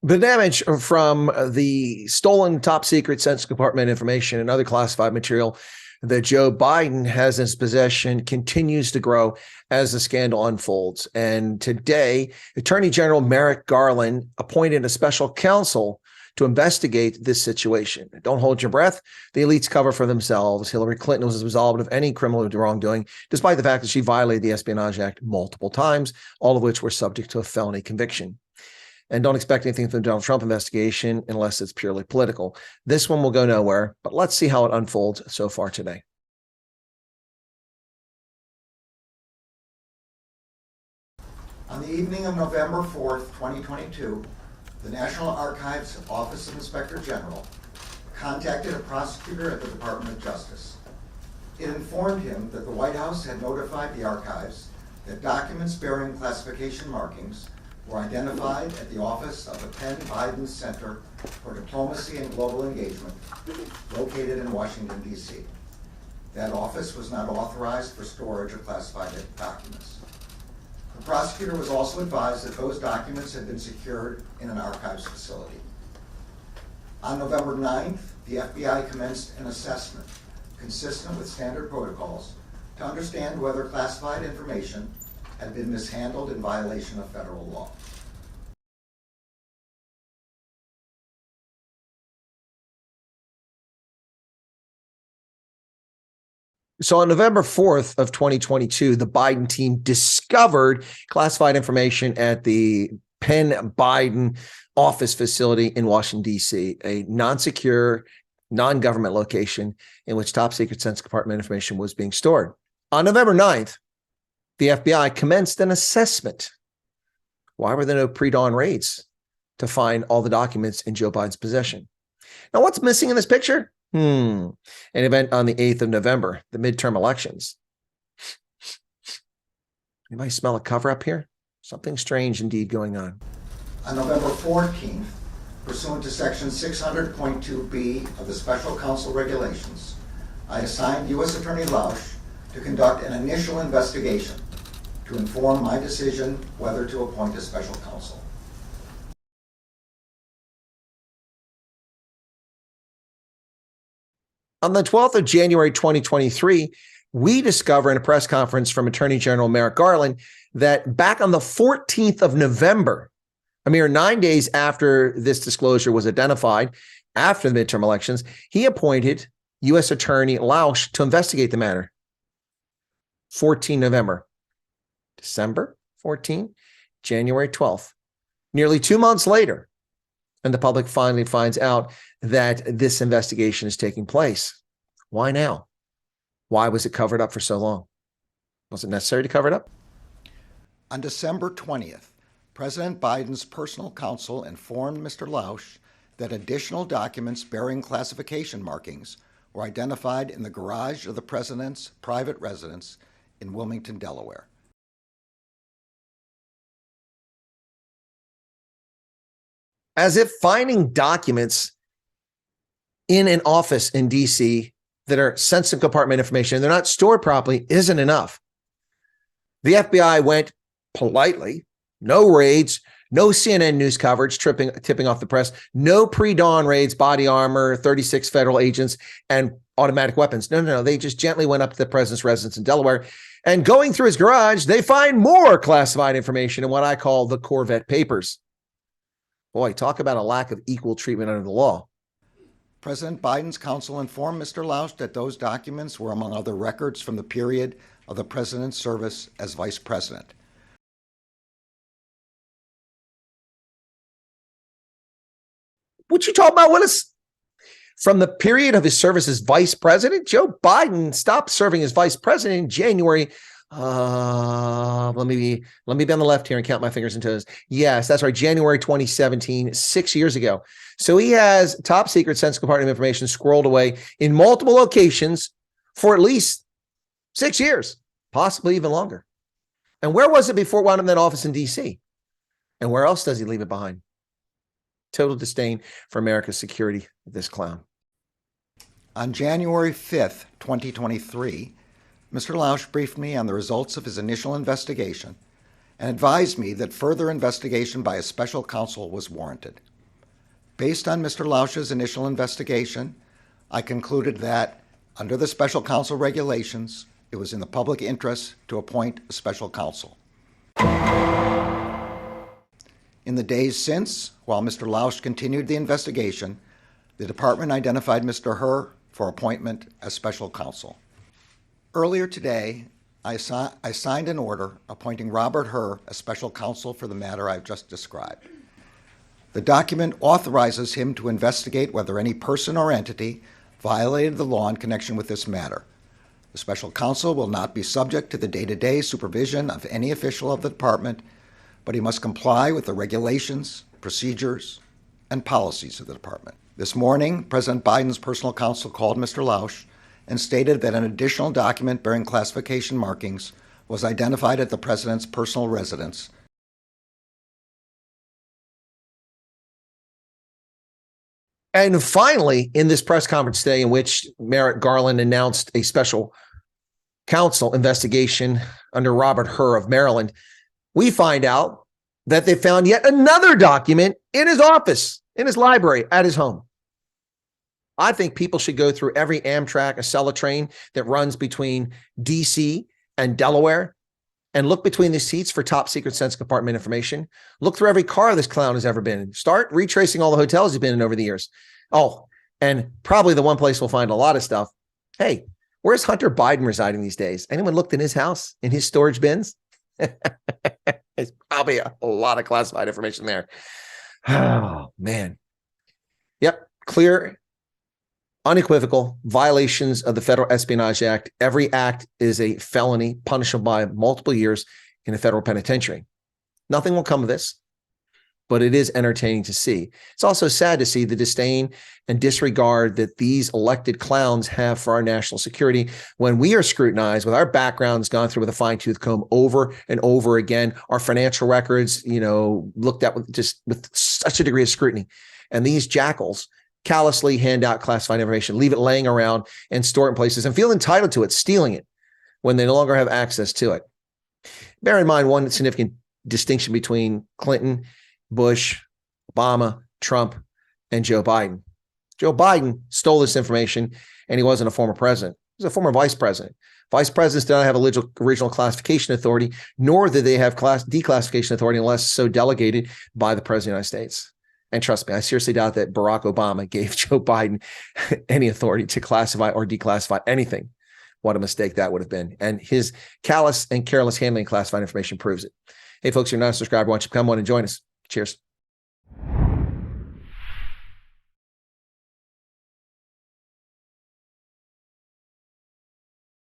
The damage from the stolen top secret Sense Department information and other classified material that Joe Biden has in his possession continues to grow as the scandal unfolds. And today, Attorney General Merrick Garland appointed a special counsel to investigate this situation. Don't hold your breath. The elites cover for themselves. Hillary Clinton was absolved of any criminal wrongdoing, despite the fact that she violated the Espionage Act multiple times, all of which were subject to a felony conviction. And don't expect anything from the Donald Trump investigation unless it's purely political. This one will go nowhere, but let's see how it unfolds so far today. On the evening of November 4th, 2022, the National Archives Office of Inspector General contacted a prosecutor at the Department of Justice. It informed him that the White House had notified the archives that documents bearing classification markings were identified at the office of the Penn Biden Center for Diplomacy and Global Engagement, located in Washington, D.C. That office was not authorized for storage of classified documents. The prosecutor was also advised that those documents had been secured in an archives facility. On November 9th, the FBI commenced an assessment consistent with standard protocols to understand whether classified information had been mishandled in violation of federal law. So on November 4th of 2022, the Biden team discovered classified information at the Penn Biden office facility in Washington, D.C., a non-secure, non-government location in which top secret Sense Department information was being stored. On November 9th, the FBI commenced an assessment. Why were there no pre-dawn raids to find all the documents in Joe Biden's possession? Now, what's missing in this picture? An event on the 8th of November, the midterm elections. Anybody smell a cover-up here? Something strange indeed going on. On November 14th, pursuant to Section 600.2B of the Special Counsel Regulations, I assigned U.S. Attorney Lausch to conduct an initial investigation to inform my decision whether to appoint a special counsel. On the 12th of January, 2023, we discover in a press conference from Attorney General Merrick Garland that back on the 14th of November, a mere 9 days after this disclosure was identified, after the midterm elections, he appointed U.S. Attorney Lausch to investigate the matter. 14 November, December 14, January 12th. Nearly 2 months later, and the public finally finds out that this investigation is taking place. Why now? Why was it covered up for so long? Was it necessary to cover it up? On December 20th, President Biden's personal counsel informed Mr. Lausch that additional documents bearing classification markings were identified in the garage of the president's private residence in Wilmington, Delaware. As if finding documents in an office in D.C. that are sensitive compartment information and they're not stored properly isn't enough. The FBI went politely, no raids, no CNN news coverage tipping off the press, no pre-dawn raids, body armor, 36 federal agents, and automatic weapons. No. They just gently went up to the president's residence in Delaware, and going through his garage, they find more classified information in what I call the Corvette papers. Boy, talk about a lack of equal treatment under the law. President Biden's counsel informed Mr. Lausch that those documents were among other records from the period of the president's service as vice president. What you talking about, Willis? From the period of his service as vice president, Joe Biden stopped serving as vice president in January. Let me be on the left here and count my fingers and toes. Yes, that's right. January 2017, 6 years ago. So he has top secret Sense Department information squirreled away in multiple locations for at least 6 years, possibly even longer. And where was it before it wound up in that office in D.C.? And where else does he leave it behind? Total disdain for America's security, this clown. On January 5th, 2023, Mr. Lausch briefed me on the results of his initial investigation and advised me that further investigation by a special counsel was warranted. Based on Mr. Lausch's initial investigation, I concluded that, under the special counsel regulations, it was in the public interest to appoint a special counsel. In the days since, while Mr. Lausch continued the investigation, the department identified Mr. Herr for appointment as special counsel. Earlier today, I signed an order appointing Robert Herr as special counsel for the matter I've just described. The document authorizes him to investigate whether any person or entity violated the law in connection with this matter. The special counsel will not be subject to the day-to-day supervision of any official of the department, but he must comply with the regulations, procedures, and policies of the department. This morning, President Biden's personal counsel called Mr. Lausch and stated that an additional document bearing classification markings was identified at the president's personal residence. And finally, in this press conference today, in which Merrick Garland announced a special counsel investigation under Robert Herr of Maryland, we find out that they found yet another document in his office, in his library, at his home. I think people should go through every Amtrak, Acela train that runs between DC and Delaware and look between the seats for top secret Sense Department information. Look through every car this clown has ever been in. Start retracing all the hotels he's been in over the years. Oh, and probably the one place we'll find a lot of stuff. Hey, where's Hunter Biden residing these days? Anyone looked in his house, in his storage bins? There's probably a lot of classified information there. Oh, man. Yep, clear, unequivocal violations of the Federal Espionage Act. Every act is a felony punishable by multiple years in a federal penitentiary. Nothing will come of this, but it is entertaining to see. It's also sad to see the disdain and disregard that these elected clowns have for our national security when we are scrutinized with our backgrounds gone through with a fine-tooth comb over and over again, our financial records, looked at with such a degree of scrutiny. And these jackals callously hand out classified information, leave it laying around and store it in places and feel entitled to it, stealing it when they no longer have access to it. Bear in mind one significant distinction between Clinton, Bush, Obama, Trump, and Joe Biden. Joe Biden stole this information, and he wasn't a former president. He was a former vice president. Vice presidents do not have original classification authority, nor do they have declassification authority unless so delegated by the President of the United States. And trust me, I seriously doubt that Barack Obama gave Joe Biden any authority to classify or declassify anything. What a mistake that would have been. And his callous and careless handling of classified information proves it. Hey, folks, you're not a subscriber. Why don't you come on and join us? Cheers.